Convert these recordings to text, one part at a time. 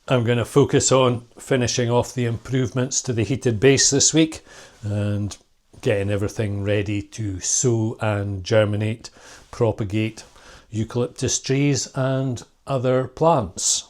I'm going to focus on finishing off the improvements to the heated base this week and getting everything ready to sow and germinate, propagate eucalyptus trees and other plants.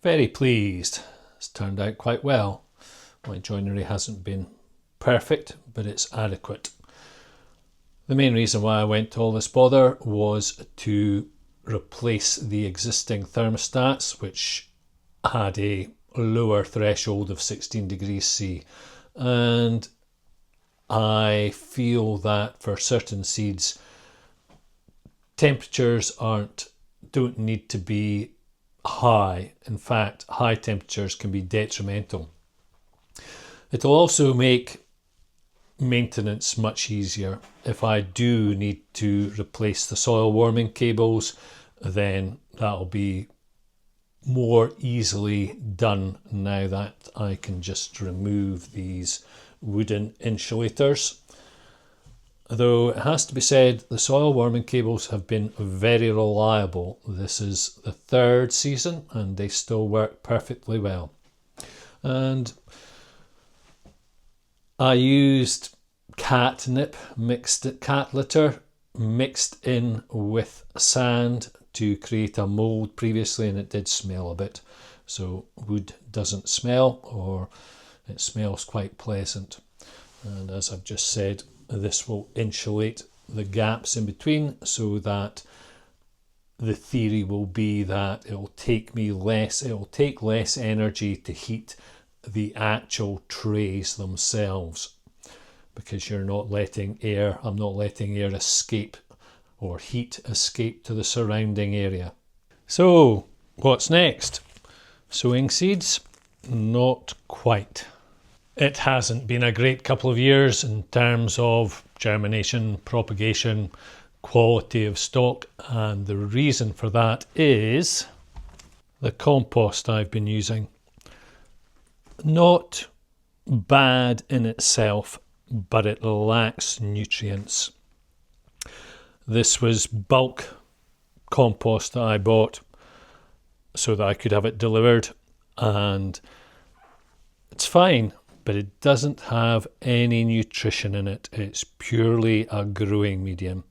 Very pleased. It's turned out quite well. My joinery hasn't been perfect, but it's adequate. The main reason why I went to all this bother was to replace the existing thermostats, which had a lower threshold of 16 degrees C. And I feel that for certain seeds, temperatures don't need to be high. In fact, high temperatures can be detrimental. It'll also make maintenance much easier. If I do need to replace the soil warming cables, then that'll be more easily done now that I can just remove these wooden insulators. Though it has to be said, the soil warming cables have been very reliable. This is the third season and they still work perfectly well. And I used cat litter mixed in with sand to create a mould previously, and it did smell a bit. So wood doesn't smell, or It smells quite pleasant. And as I've just said, this will insulate the gaps in between, so that the theory will be that it'll take less energy to heat the actual trays themselves, because I'm not letting air escape or heat escape to the surrounding area. So what's next? Sowing seeds? Not quite. It hasn't been a great couple of years in terms of germination, propagation, quality of stock, and the reason for that is the compost I've been using. Not bad in itself, but it lacks nutrients. This was bulk compost that I bought so that I could have it delivered, and it's fine, but it doesn't have any nutrition in it. It's purely a growing medium.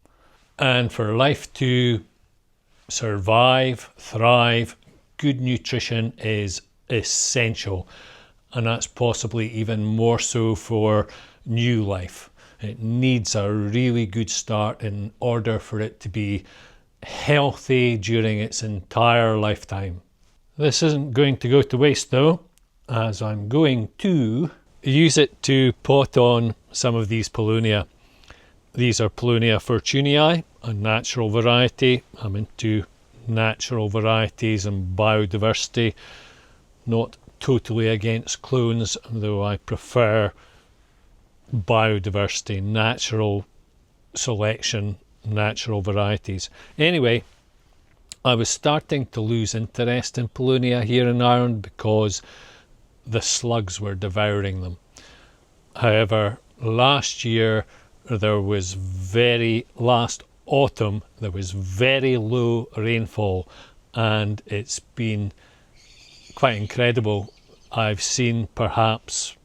And for life to survive, thrive, good nutrition is essential. And that's possibly even more so for new life. It needs a really good start in order for it to be healthy during its entire lifetime. This isn't going to go to waste though, as I'm going to use it to pot on some of these Paulownia. These are Paulownia fortunei, a natural variety. I'm into natural varieties and biodiversity. Not totally against clones, though I prefer biodiversity, natural selection, natural varieties. Anyway, I was starting to lose interest in Paulownia here in Ireland because the slugs were devouring them. However, last autumn there was very low rainfall, and it's been quite incredible. I've seen perhaps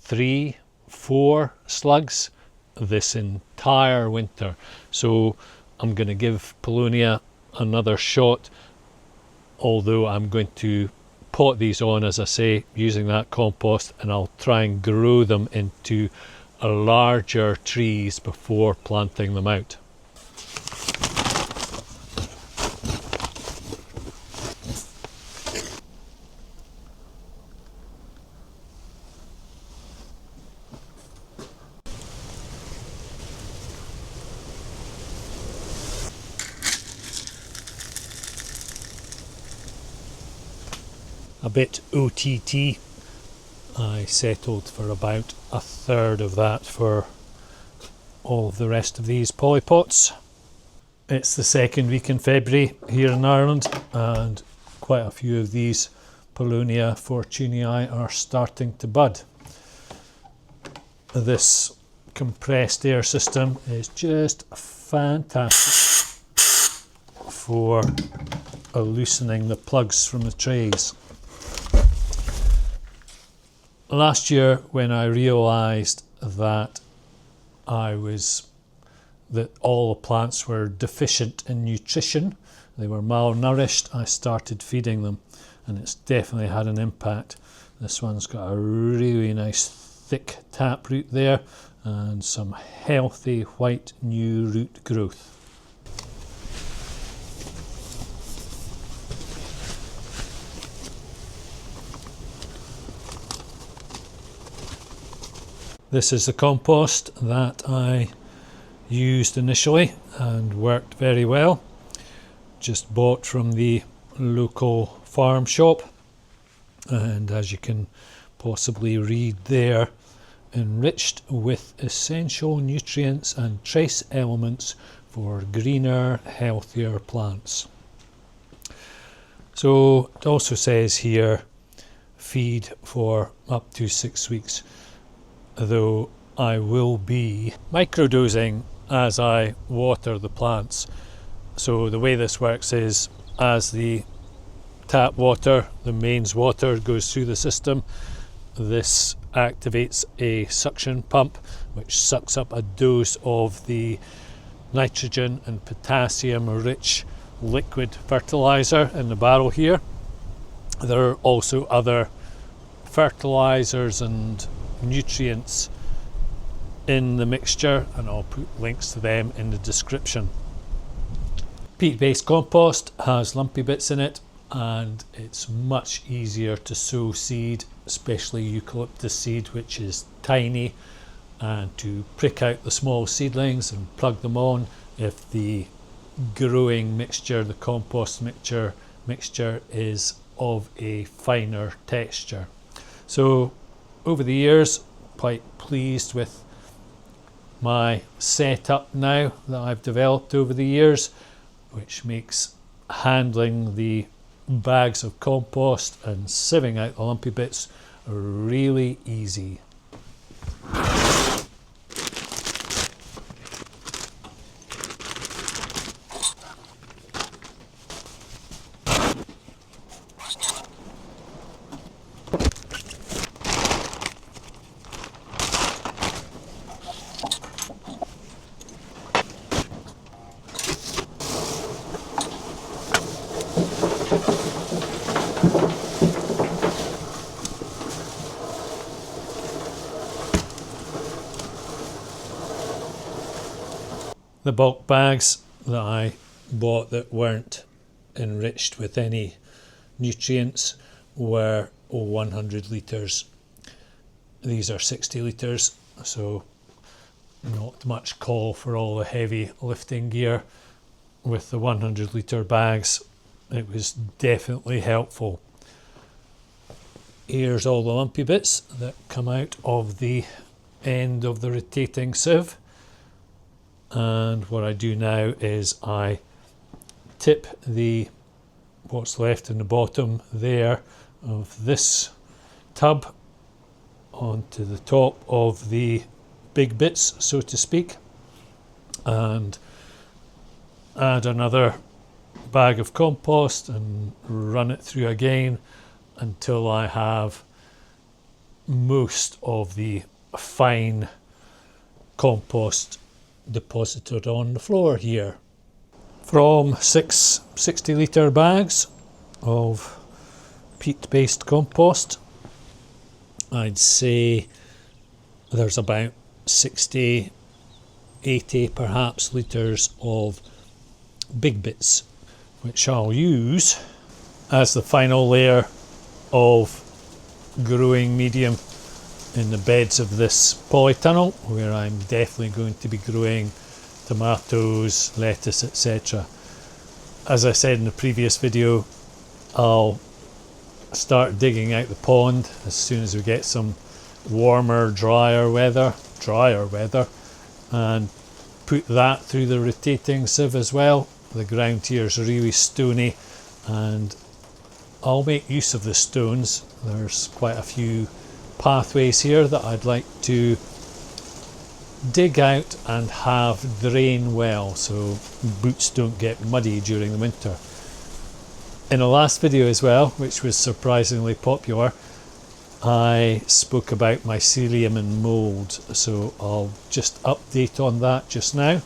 3-4 slugs this entire winter. So I'm going to give Paulownia another shot, although I'm going to pot these on, as I say, using that compost, and I'll try and grow them into larger trees before planting them out. A bit OTT. I settled for about a third of that for all of the rest of these polypots. It's the second week in February here in Ireland, and quite a few of these Paulownia fortunei are starting to bud. This compressed air system is just fantastic for loosening the plugs from the trays. Last year, when I realised that all the plants were deficient in nutrition, they were malnourished, I started feeding them, and it's definitely had an impact. This one's got a really nice thick taproot there and some healthy white new root growth. This is the compost that I used initially and worked very well. Just bought from the local farm shop, and as you can possibly read there, enriched with essential nutrients and trace elements for greener, healthier plants. So it also says here, feed for up to 6 weeks. Though I will be microdosing as I water the plants. So the way this works is, as the tap water, the mains water, goes through the system, this activates a suction pump which sucks up a dose of the nitrogen and potassium rich liquid fertilizer in the barrel here. There are also other fertilizers and nutrients in the mixture, and I'll put links to them in the description. Peat-based compost has lumpy bits in it, and it's much easier to sow seed, especially eucalyptus seed, which is tiny, and to prick out the small seedlings and plug them on if the growing mixture, the compost mixture is of a finer texture. So over the years, quite pleased with my setup now that I've developed over the years, which makes handling the bags of compost and sieving out the lumpy bits really easy. The bulk bags that I bought that weren't enriched with any nutrients were 100 litres. These are 60 litres, so not much call for all the heavy lifting gear. With the 100 litre bags, it was definitely helpful. Here's all the lumpy bits that come out of the end of the rotating sieve. And what I do now is I tip what's left in the bottom there of this tub onto the top of the big bits, so to speak, and add another bag of compost and run it through again until I have most of the fine compost deposited on the floor here. From 6 60-litre bags of peat-based compost, I'd say there's about 60, 80 perhaps litres of big bits, which I'll use as the final layer of growing medium in the beds of this polytunnel, where I'm definitely going to be growing tomatoes, lettuce, etc. As I said in the previous video, I'll start digging out the pond as soon as we get some warmer, drier weather, and put that through the rotating sieve as well. The ground here is really stony, and I'll make use of the stones. There's quite a few pathways here that I'd like to dig out and have drain well, so boots don't get muddy during the winter. In the last video as well, which was surprisingly popular, I spoke about mycelium and mould, so I'll just update on that just now.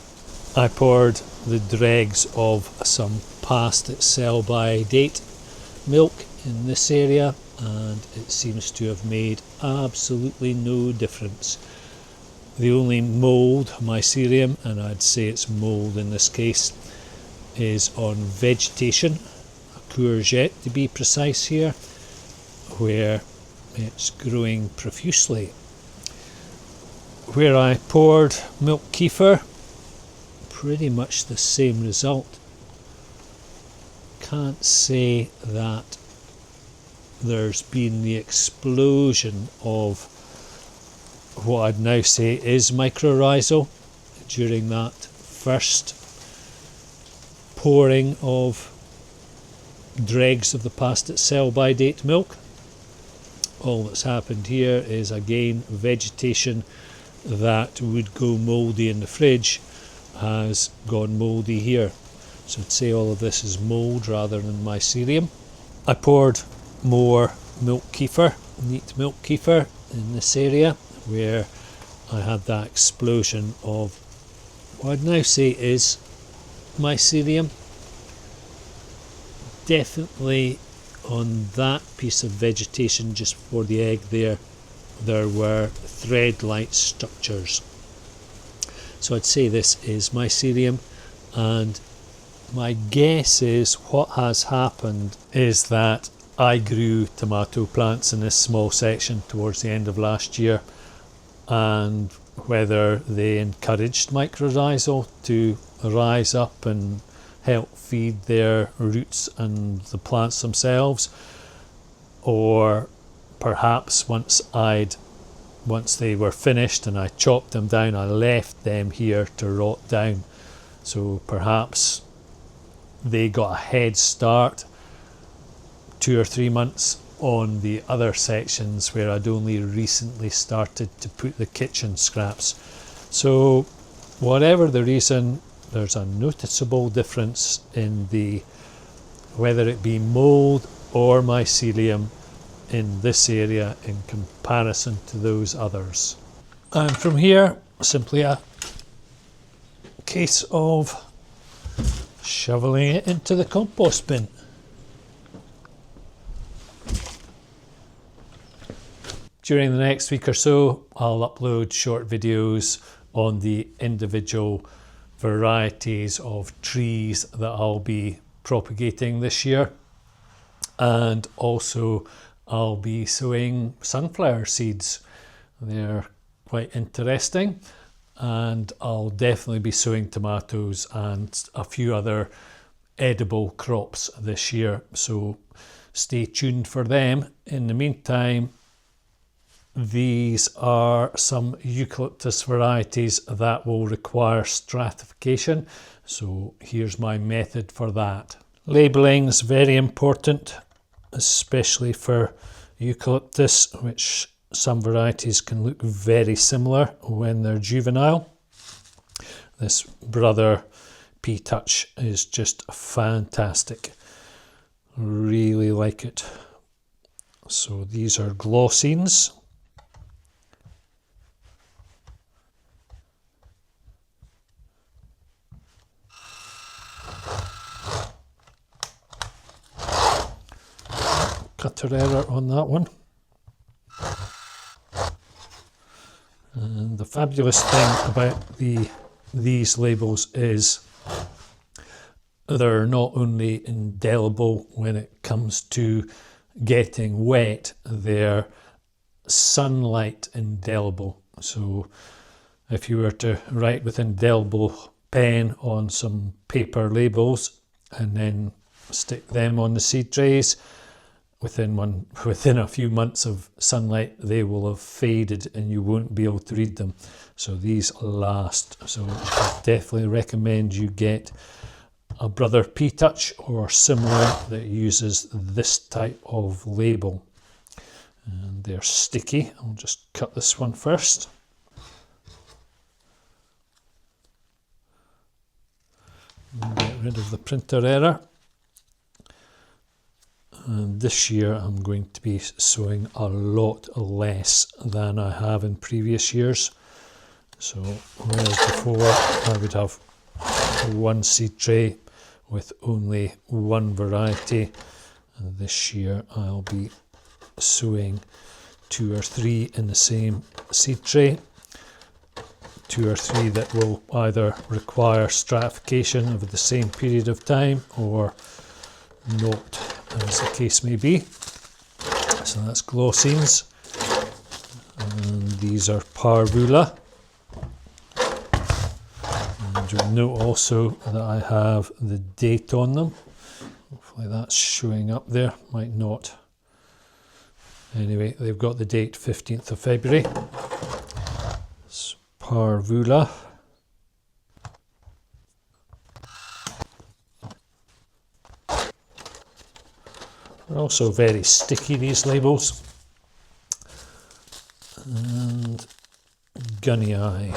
I poured the dregs of some past its sell-by date milk in this area, and it seems to have made absolutely no difference. The only mould, mycelium, and I'd say it's mould in this case, is on vegetation, a courgette to be precise here, where it's growing profusely. Where I poured milk kefir, pretty much the same result. Can't say that there's been the explosion of what I'd now say is mycorrhizal during that first pouring of dregs of the past its sell-by date milk. All that's happened here is again vegetation that would go mouldy in the fridge has gone mouldy here. So I'd say all of this is mould rather than mycelium. I poured more milk kefir, neat milk kefir in this area where I had that explosion of what I'd now say is mycelium. Definitely on that piece of vegetation just before the egg there were thread-like structures. So I'd say this is Mycelium, and my guess is what has happened is that I grew tomato plants in this small section towards the end of last year, and whether they encouraged mycorrhizal to rise up and help feed their roots and the plants themselves, or perhaps once they were finished and I chopped them down, I left them here to rot down. So perhaps they got a head start 2 or 3 months on the other sections where I'd only recently started to put the kitchen scraps. So whatever the reason, there's a noticeable difference in whether it be mould or mycelium in this area in comparison to those others. And from here, simply a case of shoveling it into the compost bin. During the next week or so, I'll upload short videos on the individual varieties of trees that I'll be propagating this year, and also I'll be sowing sunflower seeds. They're quite interesting, and I'll definitely be sowing tomatoes and a few other edible crops this year, so stay tuned for them. In the meantime, these are some eucalyptus varieties that will require stratification, so here's my method for that. Labelling is very important, especially for eucalyptus, which some varieties can look very similar when they're juvenile. This Brother P-Touch is just fantastic. Really like it. So these are glossines. Cutter error on that one. And the fabulous thing about these labels is they're not only indelible when it comes to getting wet, they're sunlight indelible. So if you were to write with indelible pen on some paper labels and then stick them on the seed trays, within a few months of sunlight they will have faded and you won't be able to read them. So these last. So I definitely recommend you get a Brother P-Touch or similar that uses this type of label. And they're sticky. I'll just cut this one first. And get rid of the printer error. And this year I'm going to be sowing a lot less than I have in previous years. So whereas before I would have one seed tray with only one variety, and this year I'll be sowing 2 or 3 in the same seed tray. 2 or 3 that will either require stratification over the same period of time or not, as the case may be. So that's glossines, and these are parvula. And you'll note also that I have the date on them. Hopefully that's showing up there, might not. Anyway, they've got the date 15th of February. It's parvula. They're also very sticky, these labels. And gunny eye.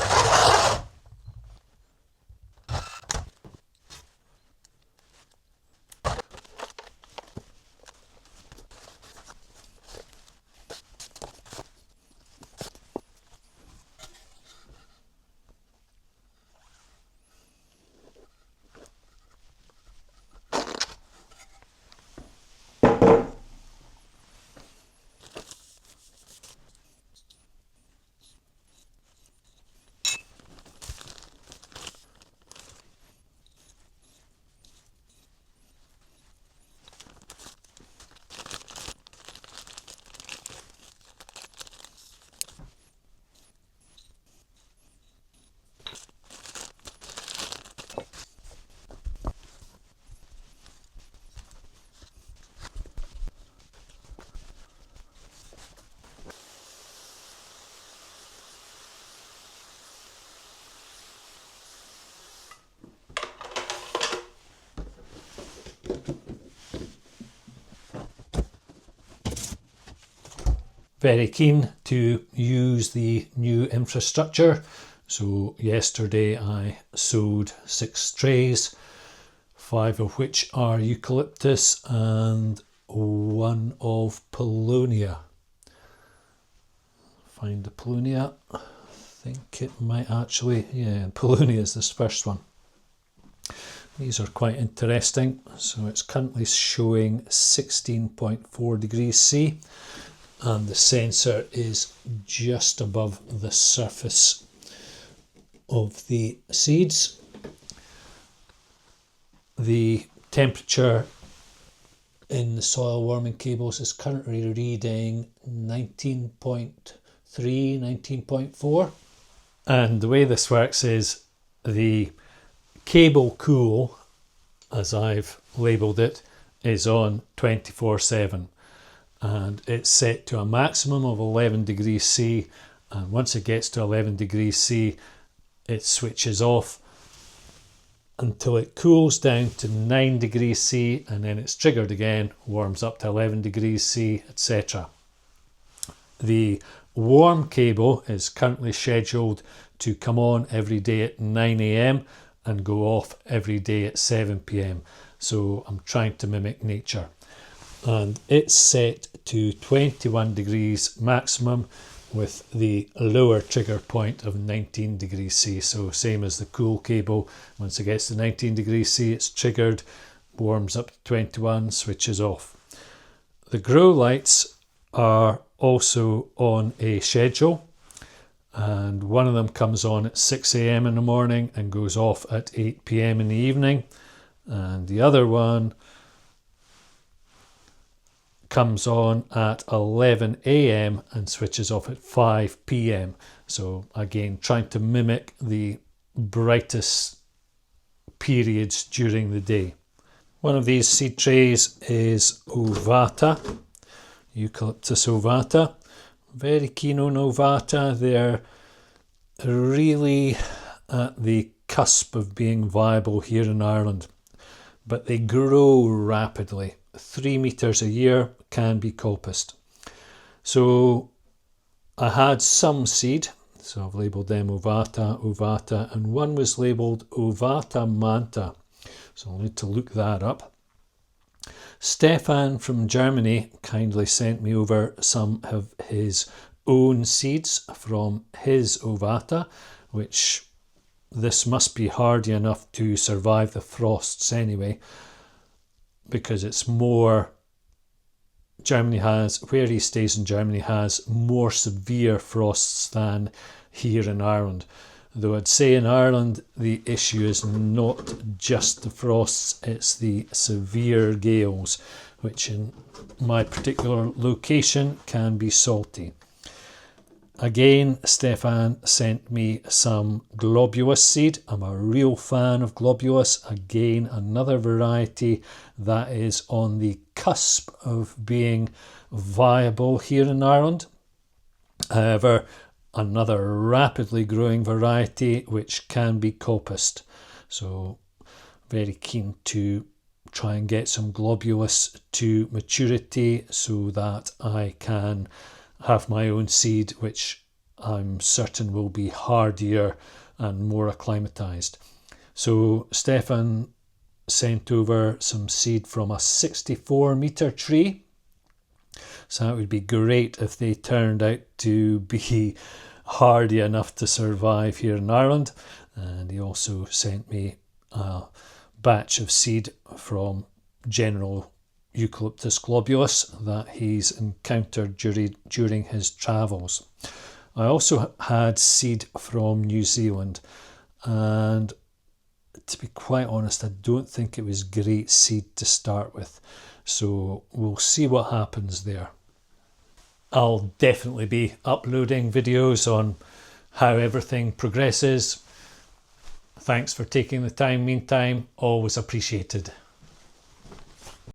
very keen to use the new infrastructure. So yesterday I sowed 6 trays, 5 of which are eucalyptus and 1 of Paulownia. Find the Paulownia. I think it might actually, yeah, Paulownia is this first one. These are quite interesting. So it's currently showing 16.4 degrees C and the sensor is just above the surface of the seeds. The temperature in the soil warming cables is currently reading 19.3, 19.4. And the way this works is the cable cool, as I've labelled it, is on 24/7 and it's set to a maximum of 11 degrees C, and once it gets to 11 degrees C it switches off until it cools down to 9 degrees C, and then it's triggered again, warms up to 11 degrees C, etc. The warm cable is currently scheduled to come on every day at 9 AM and go off every day at 7 PM. So I'm trying to mimic nature. And it's set to 21 degrees maximum with the lower trigger point of 19 degrees C. So same as the cool cable, once it gets to 19 degrees C it's triggered, warms up to 21, switches off. The grow lights are also on a schedule, and one of them comes on at 6 AM in the morning and goes off at 8 PM in the evening, and the other one comes on at 11 AM and switches off at 5 PM. So again, trying to mimic the brightest periods during the day. One of these seed trays is ovata, Eucalyptus ovata. Very keen on ovata. They're really at the cusp of being viable here in Ireland, but they grow rapidly. 3 metres a year, can be coppiced. So I had some seed, so I've labelled them ovata, ovata, and one was labelled ovata manta. So I'll need to look that up. Stefan from Germany kindly sent me over some of his own seeds from his ovata, which this must be hardy enough to survive the frosts anyway, because it's more, Germany has, where he stays in Germany has more severe frosts than here in Ireland. Though I'd say in Ireland the issue is not just the frosts, it's the severe gales, which in my particular location can be salty. Again, Stefan sent me some globulus seed. I'm a real fan of globulus. Again, another variety that is on the cusp of being viable here in Ireland. However, another rapidly growing variety which can be coppiced. So very keen to try and get some globulus to maturity so that I can have my own seed, which I'm certain will be hardier and more acclimatized. So Stefan sent over some seed from a 64 metre tree. So that would be great if they turned out to be hardy enough to survive here in Ireland. And he also sent me a batch of seed from general Eucalyptus globulus that he's encountered during his travels. I also had seed from New Zealand, and to be quite honest, I don't think it was great seed to start with, so we'll see what happens there. I'll definitely be uploading videos on how everything progresses. Thanks for taking the time meantime, always appreciated.